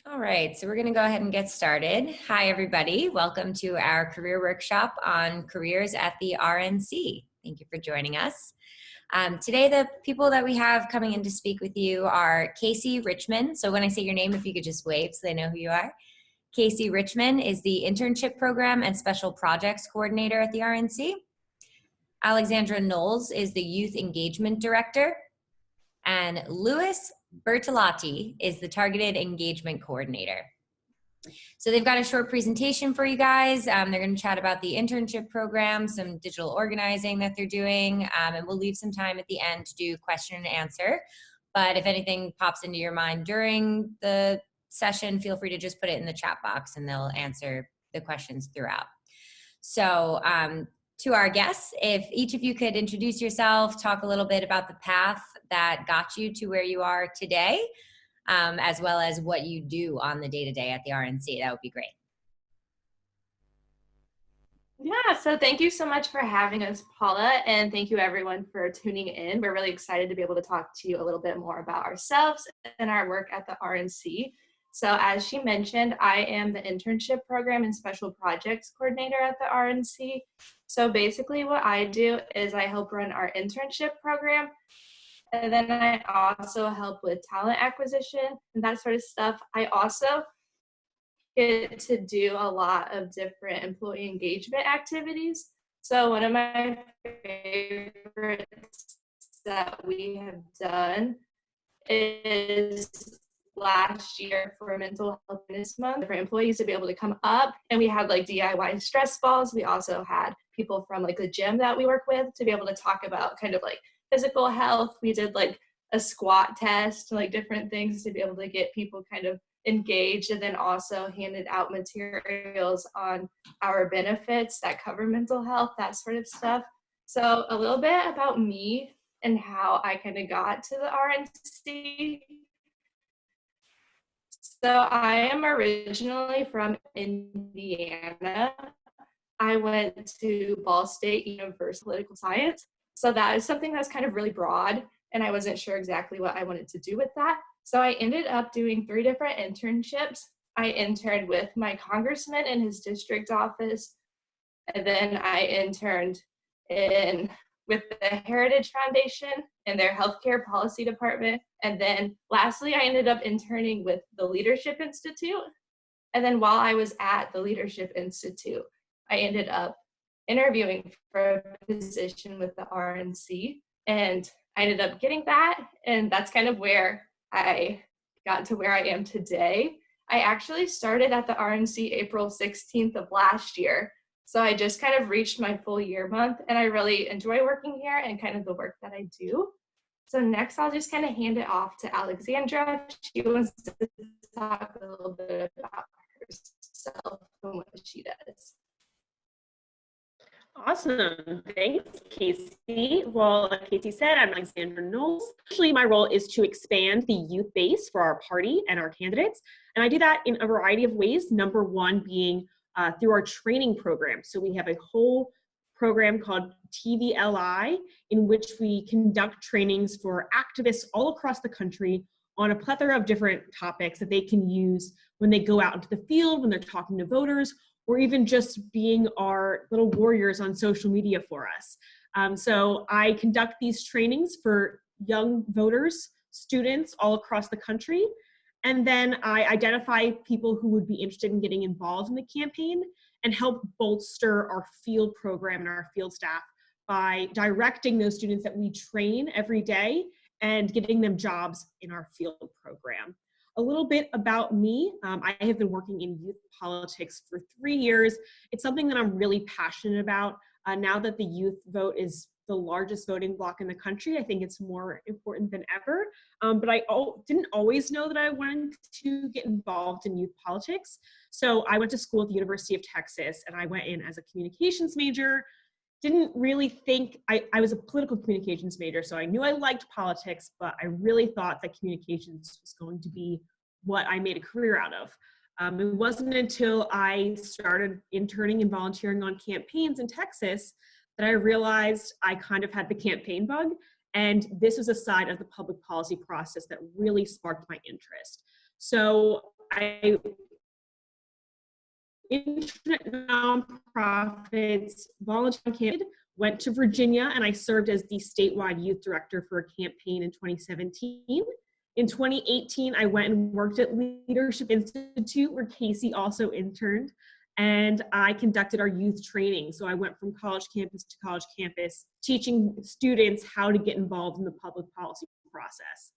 All right, so we're going to go ahead and get started. Hi, everybody. Welcome to our career workshop on careers at the RNC. Thank you for joining us. Today, the people that we have coming in to speak with you are Casey Richmond. So when I say your name, if you could just wave so they know who you are. Casey Richmond is the Internship Program and Special Projects Coordinator at the RNC. Alexandra Knowles is the Youth Engagement Director. And Louis Bertolotti is the Targeted Engagement Coordinator. So they've got a short presentation for you guys. They're going to chat about the internship program, some digital organizing that they're doing, and we'll leave some time at the end to do question and answer. But if anything pops into your mind during the session, feel free to just put it in the chat box and they'll answer the questions throughout. So to our guests, if each of you could introduce yourself, talk a little bit about the path that got you to where you are today, as well as what you do on the day-to-day at the RNC, that would be great. Yeah, so thank you so much for having us, Paula, and thank you everyone for tuning in. We're really excited to be able to talk to you a little bit more about ourselves and our work at the RNC. So as she mentioned, I am the Internship Program and Special Projects Coordinator at the RNC. So basically what I do is I help run our internship program, and then I also help with talent acquisition and that sort of stuff. I also get to do a lot of different employee engagement activities. So one of my favorites that we have done is last year for Mental Health Awareness Month for employees to be able to come up, and we had like DIY stress balls. We also had people from like the gym that we work with to be able to talk about kind of like physical health. We did like a squat test, like different things to be able to get people kind of engaged, and then also handed out materials on our benefits that cover mental health, that sort of stuff. So a little bit about me and how I kind of got to the RNC. So I am originally from Indiana. I went to Ball State University Political Science. So that is something that's kind of really broad, and I wasn't sure exactly what I wanted to do with that. So I ended up doing 3 different internships. I interned with my congressman in his district office, and then I interned with the Heritage Foundation in their healthcare policy department. And then lastly, I ended up interning with the Leadership Institute. And then while I was at the Leadership Institute, I ended up interviewing for a position with the RNC, and I ended up getting that. And that's kind of where I got to where I am today. I actually started at the RNC April 16th of last year. So I just kind of reached my full year month, and I really enjoy working here and kind of the work that I do. So next, I'll just kind of hand it off to Alexandra. She wants to talk a little bit about herself and what she does. Awesome. Thanks, Casey. Well, like Casey said, I'm Alexandra Knowles. Actually, my role is to expand the youth base for our party and our candidates. And I do that in a variety of ways. Number one being through our training program. So we have a whole program called TVLI, in which we conduct trainings for activists all across the country on a plethora of different topics that they can use when they go out into the field, when they're talking to voters, or even just being our little warriors on social media for us. So I conduct these trainings for young voters, students all across the country. And then I identify people who would be interested in getting involved in the campaign and help bolster our field program and our field staff by directing those students that we train every day and getting them jobs in our field program. A little bit about me. I have been working in youth politics for 3 years. It's something that I'm really passionate about. Now that the youth vote is the largest voting bloc in the country, I think it's more important than ever. But I didn't always know that I wanted to get involved in youth politics. So I went to school at the University of Texas, and I went in as a communications major. Didn't really think, I was a political communications major, so I knew I liked politics, but I really thought that communications was going to be what I made a career out of. It wasn't until I started interning and volunteering on campaigns in Texas that I realized I kind of had the campaign bug, and this was a side of the public policy process that really sparked my interest. So I internet nonprofits, volunteer campaign, went to Virginia, and I served as the statewide youth director for a campaign in 2017. In 2018, I went and worked at Leadership Institute, where Casey also interned, and I conducted our youth training. So I went from college campus to college campus, teaching students how to get involved in the public policy process.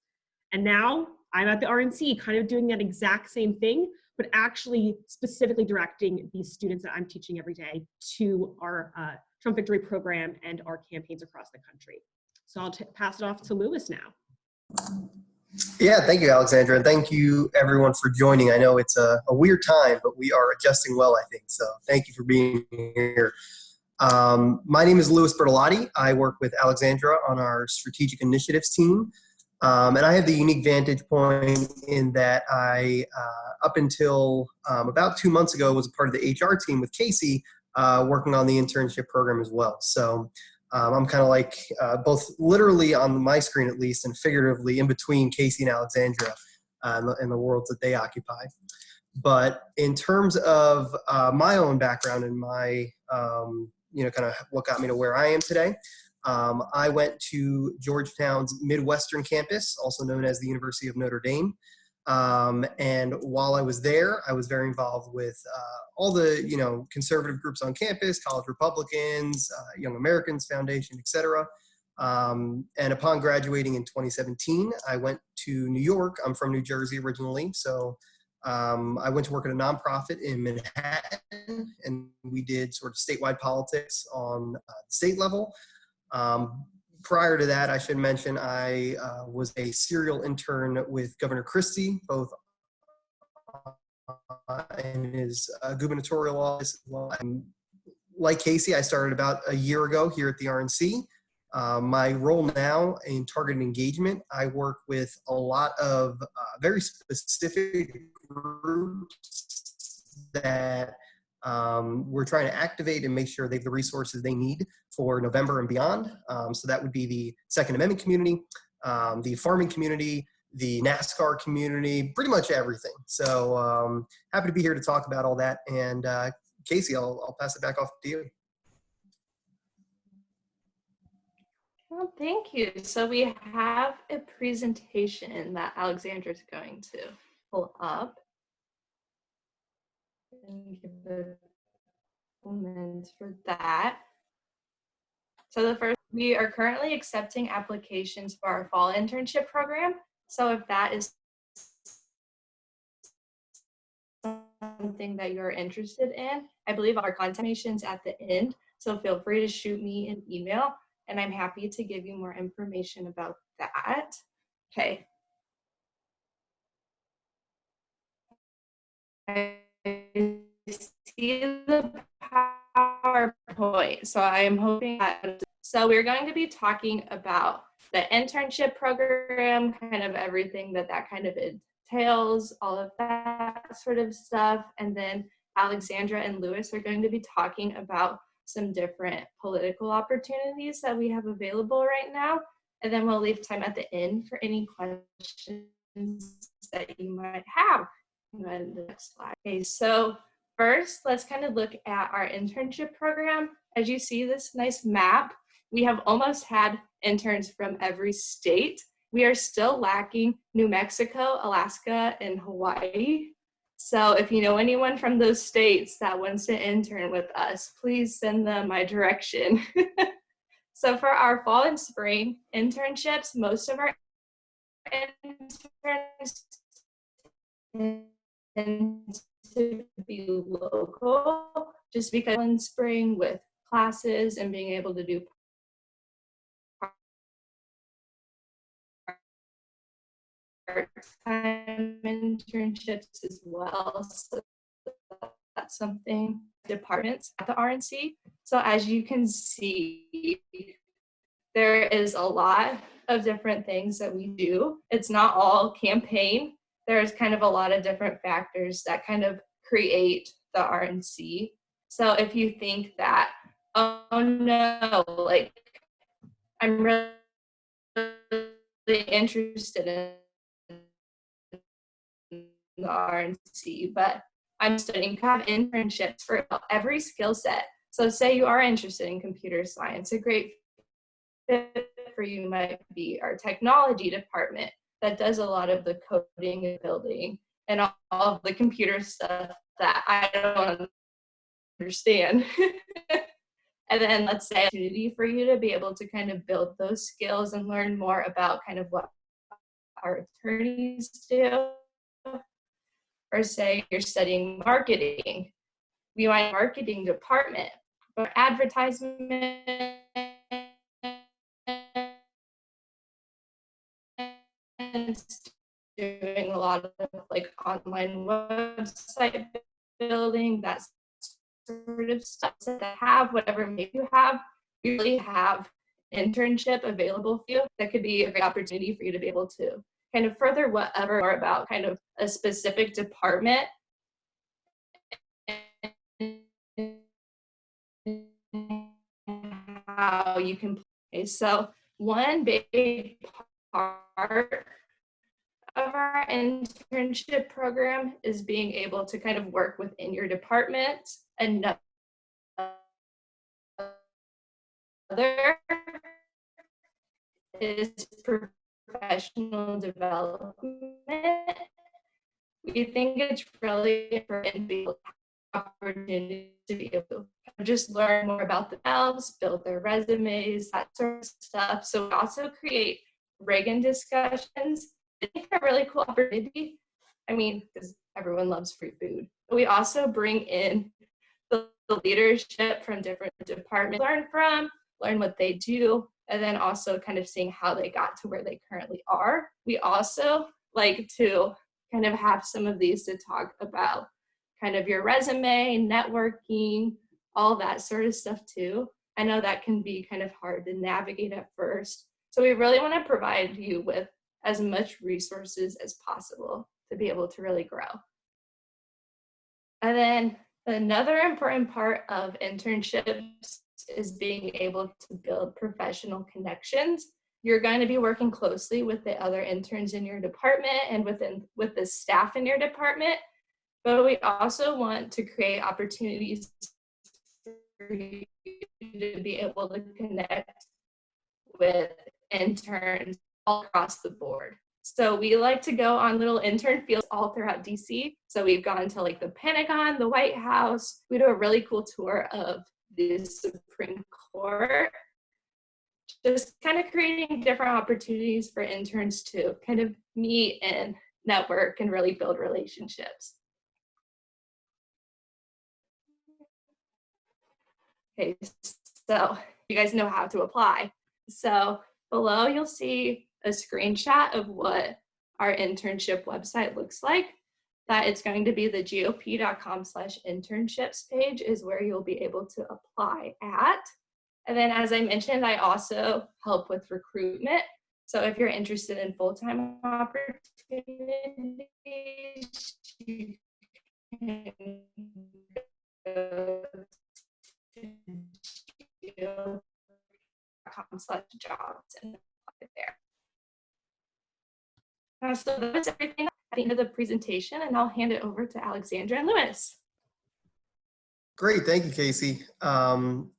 And now I'm at the RNC, kind of doing that exact same thing, but actually specifically directing these students that I'm teaching every day to our Trump Victory program and our campaigns across the country. So I'll pass it off to Lewis now. Yeah, thank you, Alexandra, and thank you everyone for joining. I know it's a weird time, but we are adjusting well, I think. So thank you for being here. My name is Louis Bertolotti. I work with Alexandra on our strategic initiatives team. And I have the unique vantage point in that I, up until about 2 months ago, was a part of the HR team with Casey, working on the internship program as well. So I'm kind of like both literally on my screen at least and figuratively in between Casey and Alexandra in the worlds that they occupy. But in terms of my own background and my, kind of what got me to where I am today, I went to Georgetown's Midwestern campus, also known as the University of Notre Dame. And while I was there, I was very involved with all the, conservative groups on campus, College Republicans, Young Americans Foundation, et cetera. And upon graduating in 2017, I went to New York. I'm from New Jersey originally. So I went to work at a nonprofit in Manhattan, and we did sort of statewide politics on the state level. Prior to that, I should mention, I was a serial intern with Governor Christie, both in his gubernatorial office as well. And like Casey, I started about a year ago here at the RNC. My role now in targeted engagement, I work with a lot of very specific groups that we're trying to activate and make sure they have the resources they need for November and beyond. So that would be the Second Amendment community, the farming community, the NASCAR community, pretty much everything. So happy to be here to talk about all that. And Casey, I'll pass it back off to you. Well, thank you. So we have a presentation that Alexandra is going to pull up. And give a moment for that. So the first, we are currently accepting applications for our fall internship program. So if that is something that you're interested in, I believe our contact information is at the end. So feel free to shoot me an email and I'm happy to give you more information about that. Okay. I see the PowerPoint, so I'm hoping that, so we're going to be talking about the internship program, kind of everything that kind of entails, all of that sort of stuff, and then Alexandra and Louis are going to be talking about some different political opportunities that we have available right now, and then we'll leave time at the end for any questions that you might have. Go ahead to the next slide. Okay, so first, let's kind of look at our internship program. As you see this nice map, we have almost had interns from every state. We are still lacking New Mexico, Alaska, and Hawaii. So if you know anyone from those states that wants to intern with us, please send them my direction. So for our fall and spring internships, most of our interns tend to be local, just because in spring with classes and being able to do part-time internships as well. So that's something departments at the RNC. So as you can see, there is a lot of different things that we do. It's not all campaign. There's kind of a lot of different factors that kind of create the RNC. So if you think that, oh no, like I'm really interested in the RNC, but I'm studying to have internships for every skill set. So say you are interested in computer science, a great fit for you might be our technology department that does a lot of the coding and building and all of the computer stuff that I don't understand. And then let's say opportunity for you to be able to kind of build those skills and learn more about kind of what our attorneys do. Or say you're studying marketing, we want a marketing department or advertisement doing a lot of like online website building, that sort of stuff. So to have whatever maybe you have, you really have internship available for you. That could be a great opportunity for you to be able to kind of further whatever more about kind of a specific department how you can play. So one big part of our internship program is being able to kind of work within your department. Another is professional development. We think it's really important to be able to have opportunity to be able to just learn more about themselves, build their resumes, that sort of stuff. So we also create Reagan discussions. I think they're a really cool opportunity. I mean, because everyone loves free food. But we also bring in the leadership from different departments, learn what they do, and then also kind of seeing how they got to where they currently are. We also like to kind of have some of these to talk about kind of your resume, networking, all that sort of stuff too. I know that can be kind of hard to navigate at first. So we really want to provide you with as much resources as possible to be able to really grow. And then another important part of internships is being able to build professional connections. You're going to be working closely with the other interns in your department and with the staff in your department, but we also want to create opportunities for you to be able to connect with interns all across the board. So we like to go on little intern fields all throughout DC. So we've gone to like the Pentagon, the White House. We do a really cool tour of the Supreme Court, just kind of creating different opportunities for interns to kind of meet and network and really build relationships. Okay, so you guys know how to apply. So below you'll see a screenshot of what our internship website looks like. That it's going to be the gop.com/internships page is where you'll be able to apply at. And then as I mentioned, I also help with recruitment. So if you're interested in full-time opportunities, you can go to gop.com/jobs and apply there. So that's everything at the end of the presentation, and I'll hand it over to Alexandra and Lewis. Great, thank you, Casey. And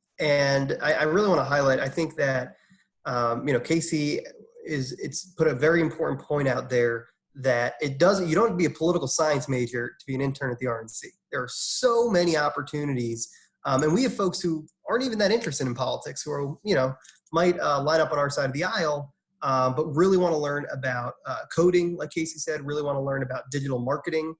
I really want to highlight, I think that, Casey it's put a very important point out there that you don't have to be a political science major to be an intern at the RNC. There are so many opportunities. And we have folks who aren't even that interested in politics, who are, might line up on our side of the aisle, but really want to learn about coding, like Casey said, really want to learn about digital marketing.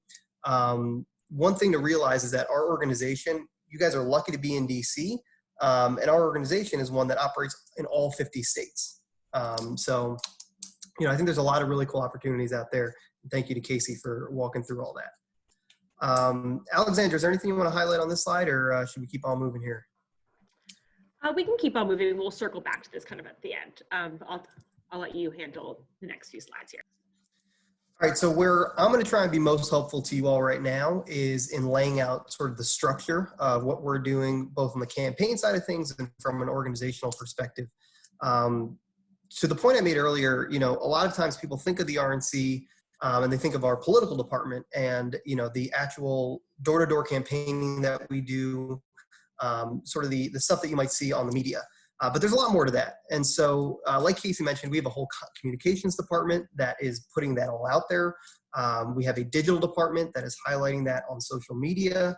One thing to realize is that our organization, you guys are lucky to be in DC, and our organization is one that operates in all 50 states. So, I think there's a lot of really cool opportunities out there. Thank you to Casey for walking through all that. Alexandra, is there anything you want to highlight on this slide, or should we keep on moving here? We can keep on moving. We'll circle back to this kind of at the end. I'll let you handle the next few slides here. All right, so where I'm going to try and be most helpful to you all right now is in laying out sort of the structure of what we're doing, both on the campaign side of things and from an organizational perspective. To the point I made earlier, a lot of times people think of the RNC and they think of our political department and, you know, the actual door-to-door campaigning that we do, sort of the stuff that you might see on the media. But there's a lot more to that. And so, like Casey mentioned, we have a whole communications department that is putting that all out there. We have a digital department that is highlighting that on social media.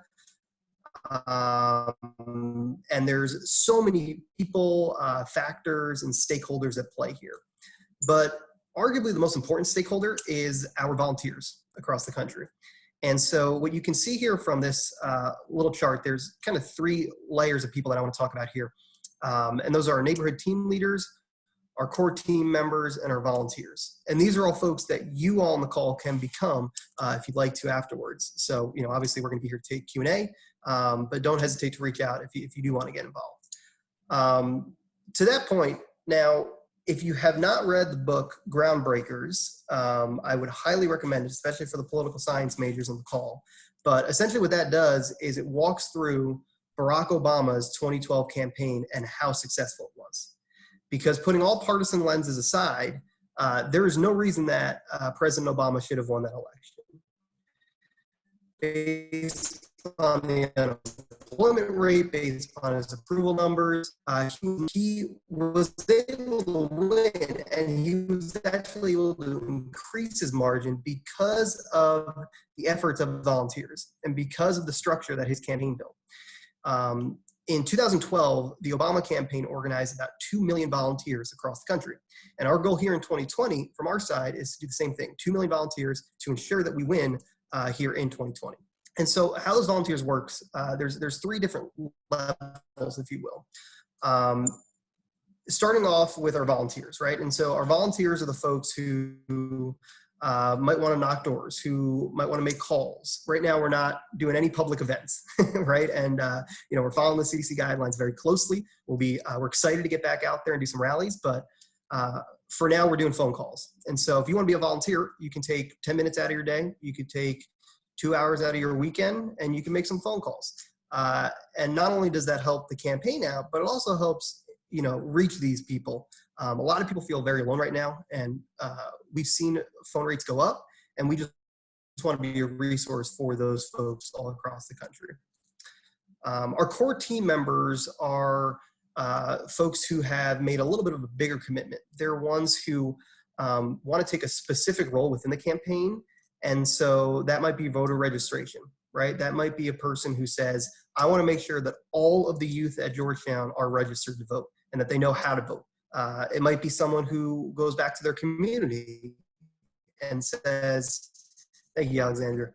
And there's so many people, factors, and stakeholders at play here. But arguably the most important stakeholder is our volunteers across the country. And so what you can see here from this little chart, there's kind of 3 layers of people that I want to talk about here. And those are our neighborhood team leaders, our core team members, and our volunteers. And these are all folks that you all on the call can become if you'd like to afterwards. So, you know, obviously we're going to be here to take Q&A, but don't hesitate to reach out if you do want to get involved. To that point, now, if you have not read the book Groundbreakers, I would highly recommend it, especially for the political science majors on the call. But essentially what that does is it walks through Barack Obama's 2012 campaign and how successful it was. Because putting all partisan lenses aside, there is no reason that President Obama should have won that election. Based on the unemployment rate, based on his approval numbers, he was able to win, and he was actually able to increase his margin because of the efforts of volunteers and because of the structure that his campaign built. In 2012, the Obama campaign organized about 2 million volunteers across the country. And our goal here in 2020 from our side is to do the same thing, 2 million volunteers to ensure that we win here in 2020. And so how those volunteers works, there's 3 different levels, if you will. Starting off with our volunteers, right? And so our volunteers are the folks who might want to knock doors, who might want to make calls. Right now, we're not doing any public events, right? And you know, we're following the CDC guidelines very closely. We're excited to get back out there and do some rallies, but for now, we're doing phone calls. And so, if you want to be a volunteer, you can take 10 minutes out of your day. You could take 2 hours out of your weekend, and you can make some phone calls. And not only does that help the campaign out, but it also helps, you know, reach these people. A lot of people feel very alone right now, and we've seen phone rates go up, and we just want to be a resource for those folks all across the country. Our core team members are folks who have made a little bit of a bigger commitment. They're ones who want to take a specific role within the campaign, and so that might be voter registration, right? That might be a person who says, I want to make sure that all of the youth at Georgetown are registered to vote and that they know how to vote. It might be someone who goes back to their community and says, thank you, Alexandra,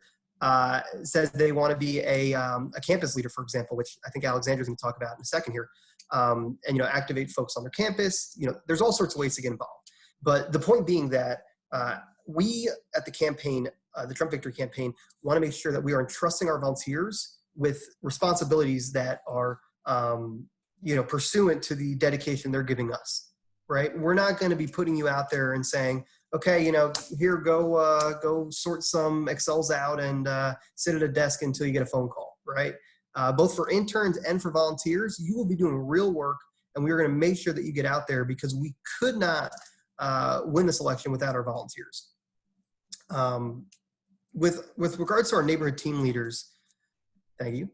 says they want to be a campus leader, for example, which I think Alexandra's going to talk about in a second here, and, you know, activate folks on their campus. You know, there's all sorts of ways to get involved. But the point being that we at the campaign, the Trump Victory Campaign, want to make sure that we are entrusting our volunteers with responsibilities that are, you know, pursuant to the dedication they're giving us, right? We're not going to be putting you out there and saying, okay, you know, here, go sort some Excels out and sit at a desk until you get a phone call, right? Both for interns and for volunteers, you will be doing real work, and we're going to make sure that you get out there because we could not win this election without our volunteers. With regards to our neighborhood team leaders, thank you.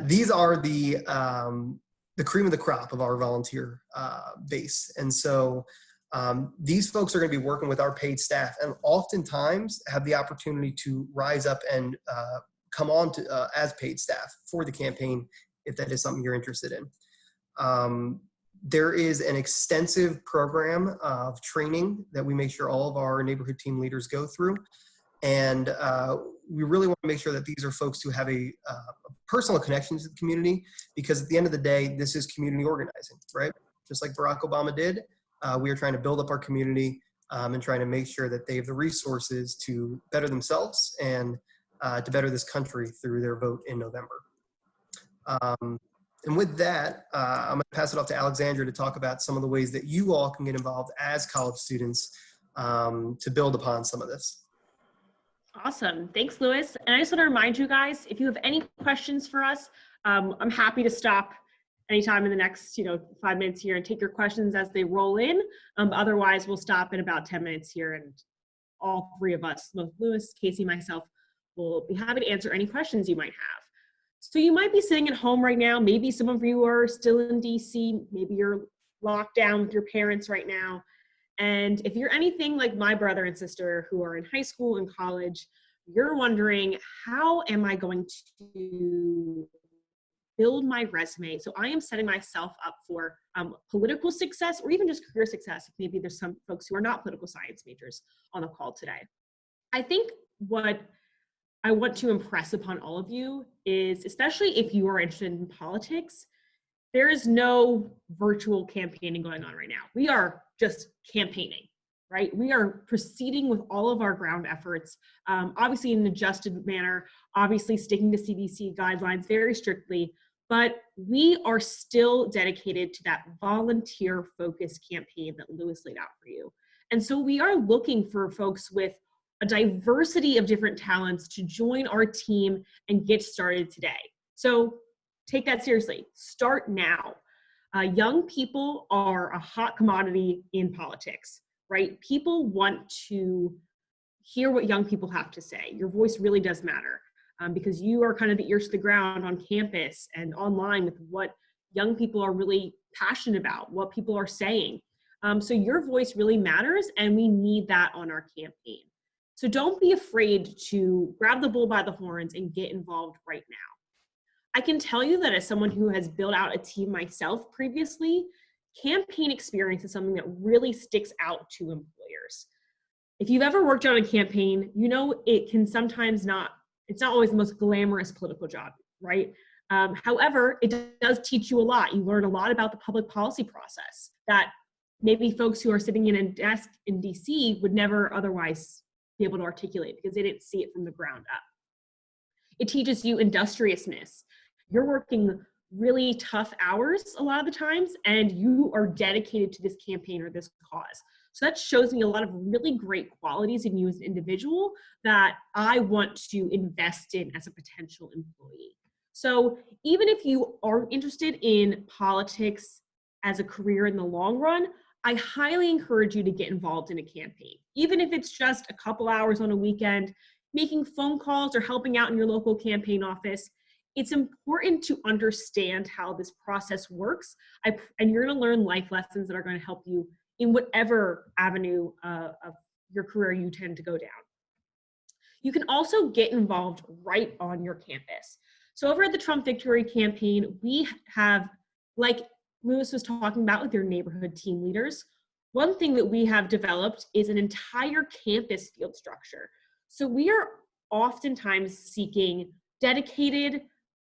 These are the cream of the crop of our volunteer base. And so these folks are going to be working with our paid staff and oftentimes have the opportunity to rise up and come on to as paid staff for the campaign if that is something you're interested in. There is an extensive program of training that we make sure all of our neighborhood team leaders go through. And we really want to make sure that these are folks who have a personal connection to the community, because at the end of the day, this is community organizing, right? Just like Barack Obama did, we are trying to build up our community and trying to make sure that they have the resources to better themselves and to better this country through their vote in November. And with that, I'm going to pass it off to Alexandra to talk about some of the ways that you all can get involved as college students to build upon some of this. Awesome. Thanks, Lewis. And I just want to remind you guys, if you have any questions for us, I'm happy to stop anytime in the next 5 minutes here and take your questions as they roll in. Otherwise, we'll stop in about 10 minutes here and all three of us, both Lewis, Casey, myself, will be happy to answer any questions you might have. So you might be sitting at home right now. Maybe some of you are still in DC. Maybe you're locked down with your parents right now. And if you're anything like my brother and sister who are in high school and college, you're wondering, how am I going to build my resume? So I am setting myself up for political success, or even just career success. Maybe there's some folks who are not political science majors on the call today. I think what I want to impress upon all of you is, especially if you are interested in politics, there is no virtual campaigning going on right now. We are just campaigning, right? We are proceeding with all of our ground efforts, obviously in an adjusted manner, obviously sticking to CDC guidelines very strictly, but we are still dedicated to that volunteer-focused campaign that Lewis laid out for you. And so we are looking for folks with a diversity of different talents to join our team and get started today. So take that seriously. Start now. Young people are a hot commodity in politics, right? People want to hear what young people have to say. Your voice really does matter because you are kind of the ears to the ground on campus and online with what young people are really passionate about, what people are saying. So your voice really matters, and we need that on our campaign. So don't be afraid to grab the bull by the horns and get involved right now. I can tell you that as someone who has built out a team myself previously, campaign experience is something that really sticks out to employers. If you've ever worked on a campaign, you know it can sometimes it's not always the most glamorous political job, right? However, it does teach you a lot. You learn a lot about the public policy process that maybe folks who are sitting in a desk in DC would never otherwise be able to articulate because they didn't see it from the ground up. It teaches you industriousness. You're working really tough hours a lot of the times, and you are dedicated to this campaign or this cause. So that shows me a lot of really great qualities in you as an individual that I want to invest in as a potential employee. So even if you aren't interested in politics as a career in the long run, I highly encourage you to get involved in a campaign. Even if it's just a couple hours on a weekend, making phone calls or helping out in your local campaign office, it's important to understand how this process works. And you're gonna learn life lessons that are gonna help you in whatever avenue of your career you tend to go down. You can also get involved right on your campus. So over at the Trump Victory Campaign, we have, like Lewis was talking about with your neighborhood team leaders, one thing that we have developed is an entire campus field structure. So we are oftentimes seeking dedicated,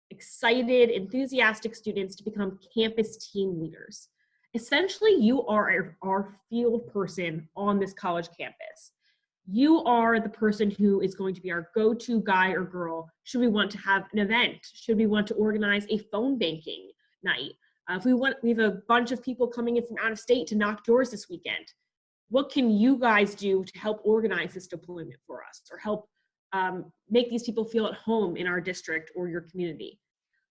excited, enthusiastic students to become campus team leaders. Essentially, you are our field person on this college campus. You are the person who is going to be our go-to guy or girl should we want to have an event, should we want to organize a phone banking night. We have a bunch of people coming in from out of state to knock doors this weekend. What can you guys do to help organize this deployment for us or help make these people feel at home in our district or your community?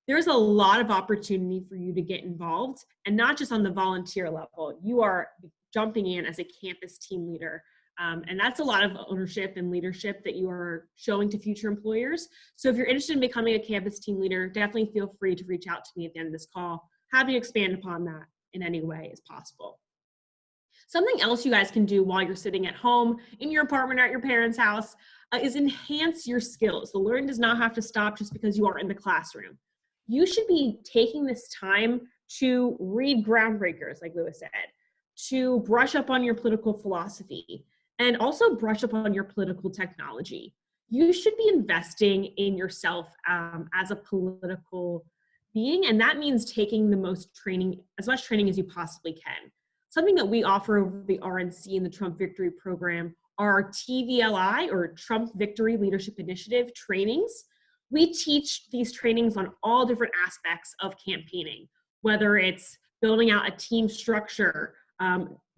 There's a lot of opportunity for you to get involved, and not just on the volunteer level. You are jumping in as a campus team leader, and that's a lot of ownership and leadership that you are showing to future employers. So if you're interested in becoming a campus team leader, definitely feel free to reach out to me at the end of this call. Happy to expand upon that in any way as possible. Something else you guys can do while you're sitting at home, in your apartment or at your parents' house, is enhance your skills. The learning does not have to stop just because you are in the classroom. You should be taking this time to read groundbreakers, like Lewis said, to brush up on your political philosophy, and also brush up on your political technology. You should be investing in yourself as a political being, and that means taking the most training, as much training as you possibly can. Something that we offer over the RNC and the Trump Victory Program are TVLI, or Trump Victory Leadership Initiative trainings. We teach these trainings on all different aspects of campaigning, whether it's building out a team structure,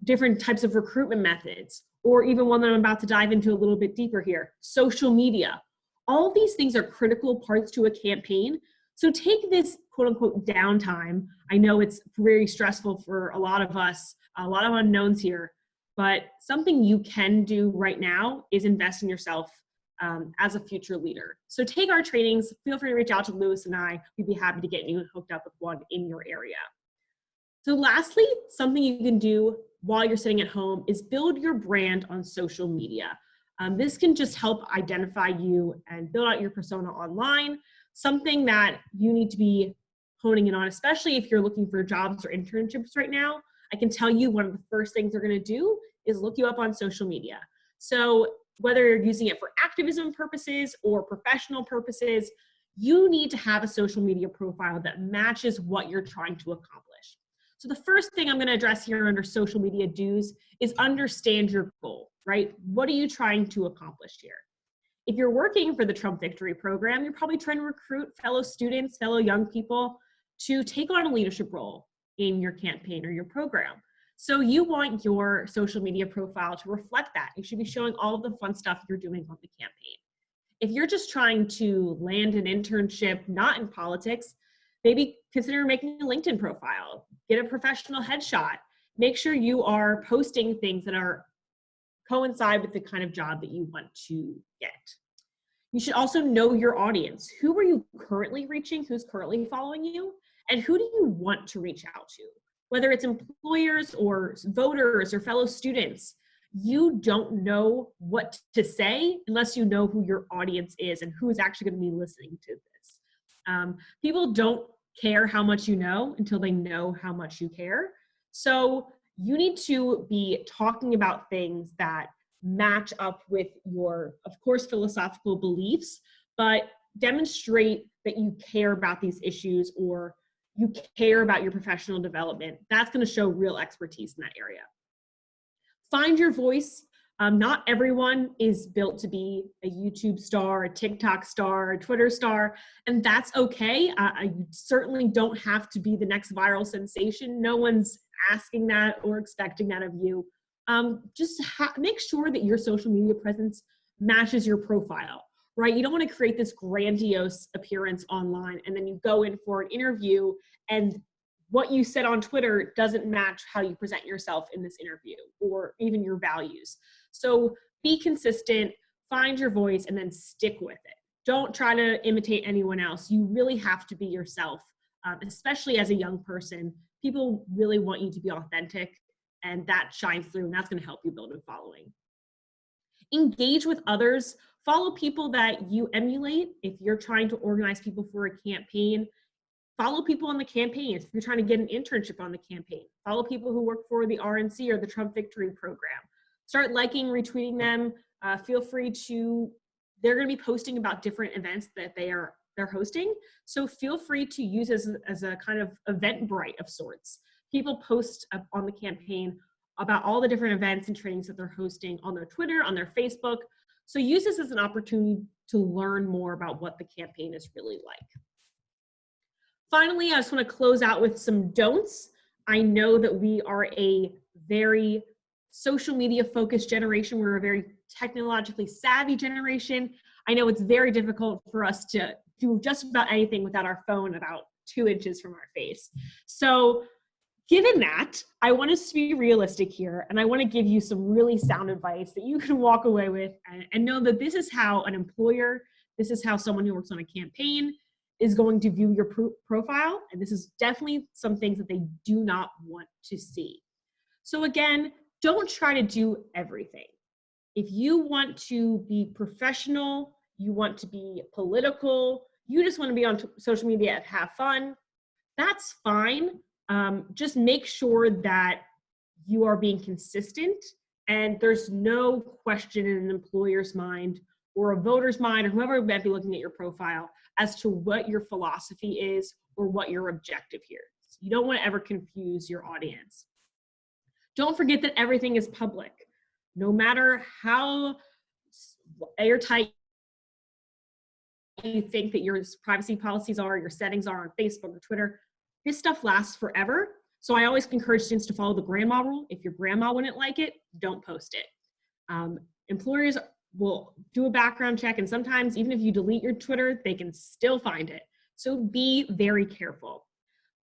different types of recruitment methods, or even one that I'm about to dive into a little bit deeper here, social media. All of these things are critical parts to a campaign. So take this quote unquote downtime. I know it's very stressful for a lot of us, a lot of unknowns here. but something you can do right now is invest in yourself as a future leader. So take our trainings. Feel free to reach out to Lewis and I. We'd be happy to get you hooked up with one in your area. So lastly, something you can do while you're sitting at home is build your brand on social media. This can just help identify you and build out your persona online, something that you need to be honing in on, especially if you're looking for jobs or internships right now. I can tell you one of the first things they're going to do is look you up on social media. So whether you're using it for activism purposes or professional purposes, you need to have a social media profile that matches what you're trying to accomplish. So the first thing I'm going to address here under social media do's is understand your goal, right? What are you trying to accomplish here? If you're working for the Trump Victory Program, you're probably trying to recruit fellow students, fellow young people to take on a leadership role in your campaign or your program. So you want your social media profile to reflect that. You should be showing all of the fun stuff you're doing on the campaign. If you're just trying to land an internship, not in politics, maybe consider making a LinkedIn profile, get a professional headshot, make sure you are posting things that are coincide with the kind of job that you want to get. You should also know your audience. Who are you currently reaching? Who's currently following you? And who do you want to reach out to? Whether it's employers or voters or fellow students, you don't know what to say unless you know who your audience is and who is actually going to be listening to this. People don't care how much you know until they know how much you care. So you need to be talking about things that match up with your, of course, philosophical beliefs, but demonstrate that you care about these issues or you care about your professional development. That's going to show real expertise in that area. Find your voice. Not everyone is built to be a YouTube star, a TikTok star, a Twitter star, and that's okay. You certainly don't have to be the next viral sensation. No one's asking that or expecting that of you. Just make sure that your social media presence matches your profile, right? You don't want to create this grandiose appearance online and then you go in for an interview and what you said on Twitter doesn't match how you present yourself in this interview or even your values. So be consistent, find your voice, and then stick with it. Don't try to imitate anyone else. You really have to be yourself, especially as a young person. People really want you to be authentic, and that shines through, and that's going to help you build a following. Engage with others. Follow people that you emulate. If you're trying to organize people for a campaign, follow people on the campaign. If you're trying to get an internship on the campaign, follow people who work for the RNC or the Trump Victory Program. Start liking, retweeting them. Feel free to, they're going to be posting about different events that they're hosting. So feel free to use as a kind of Eventbrite of sorts. People post on the campaign about all the different events and trainings that they're hosting on their Twitter, on their Facebook. So use this as an opportunity to learn more about what the campaign is really like. Finally, I just want to close out with some don'ts. I know that we are a very social media focused generation. We're a very technologically savvy generation. I know it's very difficult for us to do just about anything without our phone about 2 inches from our face. So given that, I want us to be realistic here, and I want to give you some really sound advice that you can walk away with and know that this is how an employer, this is how someone who works on a campaign is going to view your profile, and this is definitely some things that they do not want to see. So again, don't try to do everything. If you want to be professional, you want to be political, you just want to be on social media and have fun, that's fine. Just make sure that you are being consistent and there's no question in an employer's mind or a voter's mind or whoever might be looking at your profile as to what your philosophy is or what your objective here is. You don't want to ever confuse your audience. Don't forget that everything is public. No matter how airtight you think that your privacy policies are, your settings are on Facebook or Twitter, this stuff lasts forever. So I always encourage students to follow the grandma rule. If your grandma wouldn't like it, don't post it. Employers will do a background check, and sometimes even if you delete your Twitter, they can still find it. So be very careful.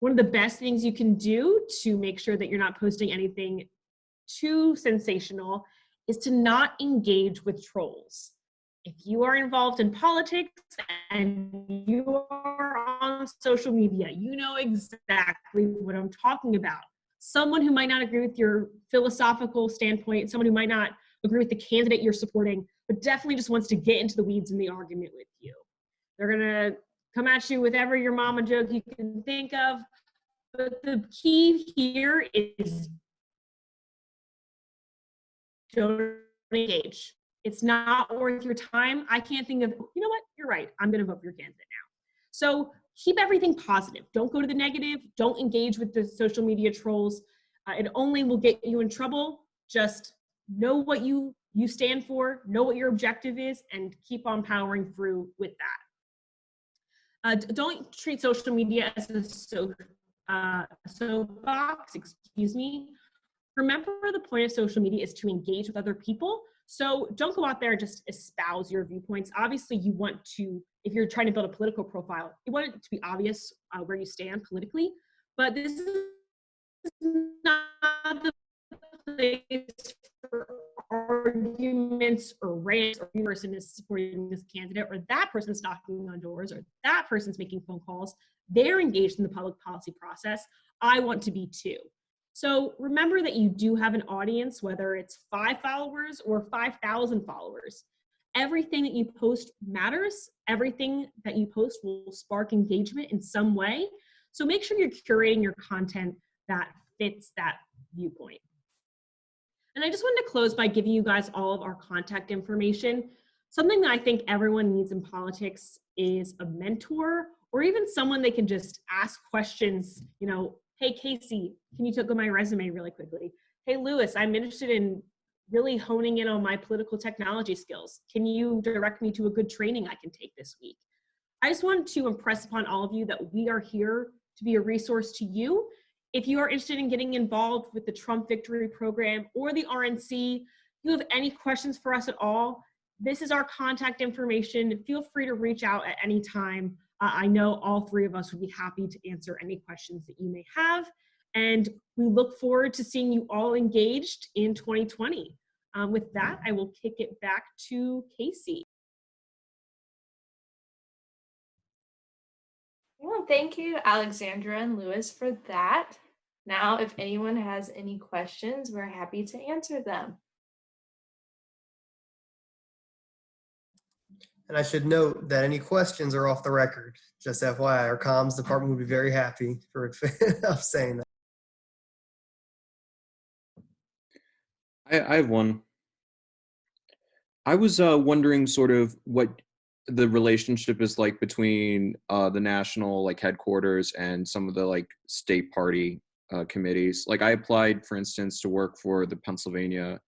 One of the best things you can do to make sure that you're not posting anything too sensational, is to not engage with trolls. If you are involved in politics and you are on social media, you know exactly what I'm talking about. Someone who might not agree with your philosophical standpoint, someone who might not agree with the candidate you're supporting, but definitely just wants to get into the weeds in the argument with you. They're gonna come at you with every your mama joke you can think of, but the key here is don't engage. It's not worth your time. I can't think of, you know what, you're right, I'm gonna vote for your candidate now. So keep everything positive. Don't go to the negative. Don't engage with the social media trolls. It only will get you in trouble. Just know what you stand for, know what your objective is, and keep on powering through with that. Don't treat social media as a soapbox, excuse me. Remember, the point of social media is to engage with other people. So don't go out there and just espouse your viewpoints. Obviously, you want to, if you're trying to build a political profile, you want it to be obvious where you stand politically. But this is not the place for arguments or rants, or this person is supporting this candidate, or that person's knocking on doors, or that person's making phone calls. They're engaged in the public policy process. I want to be too. So remember that you do have an audience, whether it's 5 followers or 5,000 followers. Everything that you post matters. Everything that you post will spark engagement in some way. So make sure you're curating your content that fits that viewpoint. And I just wanted to close by giving you guys all of our contact information. Something that I think everyone needs in politics is a mentor, or even someone they can just ask questions, you know, hey, Casey, can you take my resume really quickly? Hey, Lewis, I'm interested in really honing in on my political technology skills. Can you direct me to a good training I can take this week? I just wanted to impress upon all of you that we are here to be a resource to you. If you are interested in getting involved with the Trump Victory Program or the RNC, you have any questions for us at all, this is our contact information. Feel free to reach out at any time. I know all 3 of us would be happy to answer any questions that you may have. And we look forward to seeing you all engaged in 2020. With that, I will kick it back to Casey. Well, thank you, Alexandra and Lewis, for that. Now, if anyone has any questions, we're happy to answer them. And I should note that any questions are off the record. Just FYI, our comms department would be very happy for of saying that. I have one. I was wondering sort of what the relationship is like between the national headquarters and some of the state party committees. Like I applied, for instance, to work for the Pennsylvania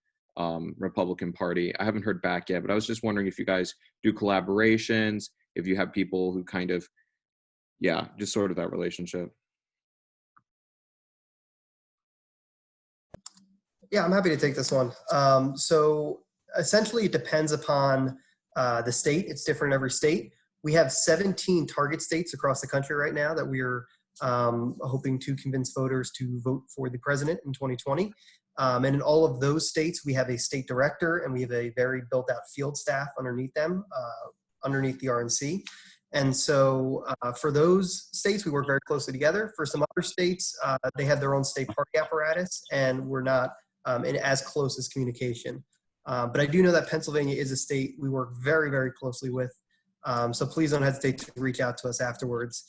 Republican Party. I haven't heard back yet, but I was just wondering if you guys do collaborations, if you have people who kind of, yeah, just sort of that relationship. Yeah, I'm happy to take this one. So essentially it depends upon the state. It's different in every state. We have 17 target states across the country right now that we are hoping to convince voters to vote for the president in 2020. And in all of those states, we have a state director and we have a very built out field staff underneath them, underneath the RNC. And so for those states, we work very closely together. For some other states, they have their own state party apparatus and we're not in as close as communication. But I do know that Pennsylvania is a state we work very, very closely with. So please don't hesitate to reach out to us afterwards.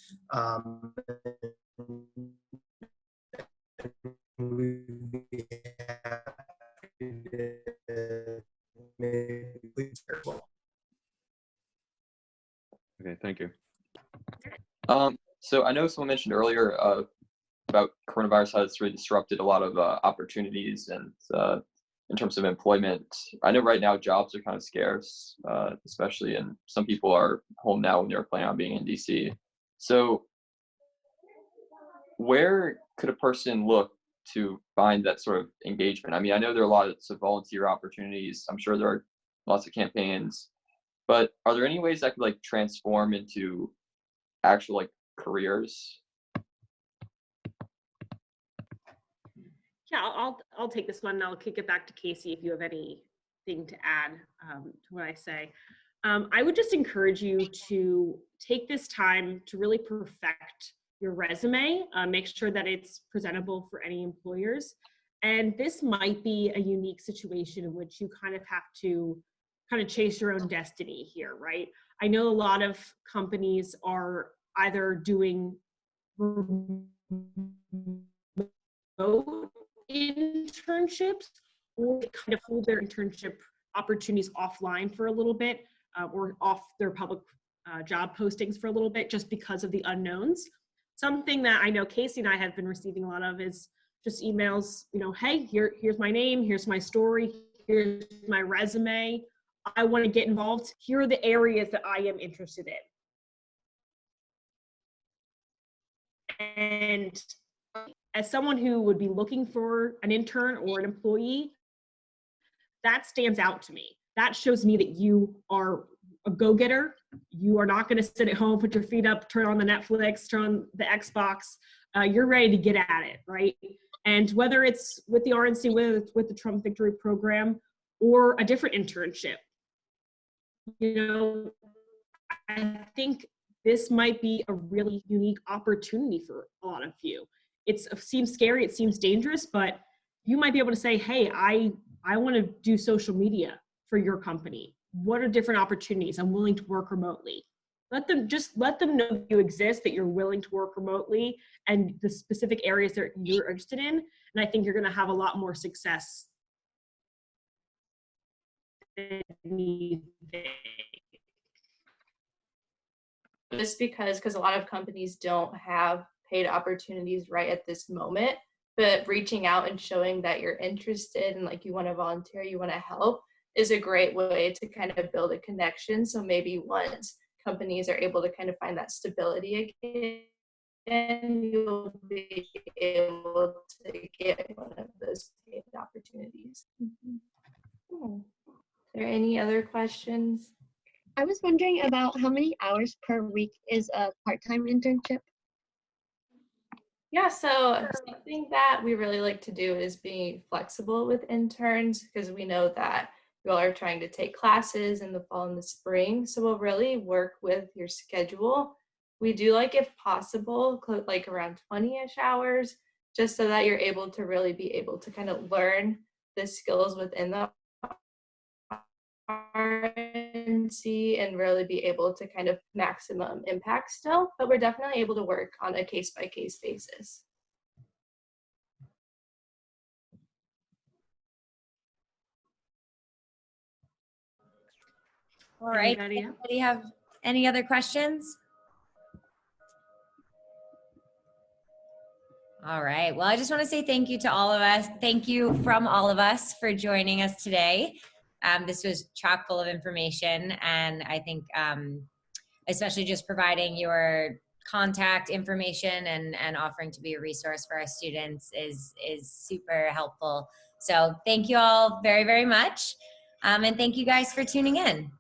Okay, thank you. So I know someone mentioned earlier about coronavirus, how it's really disrupted a lot of opportunities and in terms of employment. I know right now jobs are kind of scarce, especially, and some people are home now when they're planning on being in DC. So where could a person look to find that sort of engagement? I mean, I know there are lots of volunteer opportunities. I'm sure there are lots of campaigns, but are there any ways that could transform into actual careers? Yeah, I'll take this one and I'll kick it back to Casey if you have anything to add to what I say. I would just encourage you to take this time to really perfect your resume, make sure that it's presentable for any employers. And this might be a unique situation in which you kind of have to kind of chase your own destiny here, right? I know a lot of companies are either doing remote internships or kind of hold their internship opportunities offline for a little bit, or off their public job postings for a little bit just because of the unknowns. Something that I know Casey and I have been receiving a lot of is just emails, you know, hey, here's my name, here's my story, here's my resume. I want to get involved. Here are the areas that I am interested in. And as someone who would be looking for an intern or an employee, that stands out to me. That shows me that you are a go-getter. You are not going to sit at home, put your feet up, turn on the Netflix, turn on the Xbox. You're ready to get at it, right? And whether it's with the RNC, with the Trump Victory Program, or a different internship, you know, I think this might be a really unique opportunity for a lot of you. It seems scary, it seems dangerous, but you might be able to say, hey, I want to do social media for your company. What are different opportunities? I'm willing to work remotely. Let them know you exist, that you're willing to work remotely, and the specific areas that you're interested in. And I think you're going to have a lot more success than you think. Just because a lot of companies don't have paid opportunities right at this moment, but reaching out and showing that you're interested and like you want to volunteer, you want to help is a great way to kind of build a connection. So maybe once companies are able to kind of find that stability again, you'll be able to get one of those paid opportunities. Is there any other questions? I was wondering about how many hours per week is a part-time internship? Yeah, so something that we really like to do is be flexible with interns, because we know that you all are trying to take classes in the fall and the spring. So we'll really work with your schedule. We do like, if possible, like around 20-ish hours, just so that you're able to really be able to kind of learn the skills within the RNC and really be able to kind of maximum impact still, but we're definitely able to work on a case-by-case basis. All right. Anybody else? Anybody have any other questions? All right. Well, I just want to say thank you to all of us. Thank you from all of us for joining us today. This was chock full of information, and I think especially just providing your contact information and offering to be a resource for our students is super helpful. So thank you all very, very much. And thank you guys for tuning in.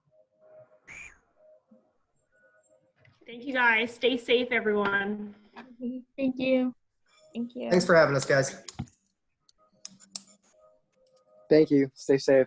Thank you guys. Stay safe, everyone. Thank you. Thank you. Thanks for having us, guys. Thank you. Stay safe.